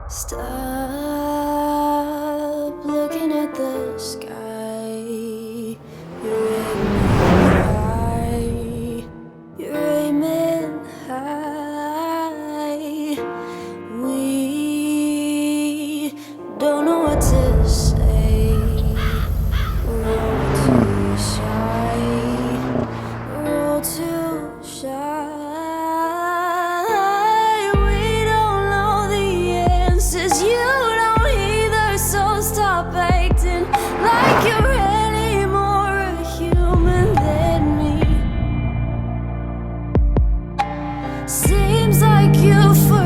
Stop looking at the sky. You're aiming high. You're aiming high. We don't know what to say. We're all too shy. We're all too shy. You don't either, so stop acting like you're any more a human than me. Seems like you forgot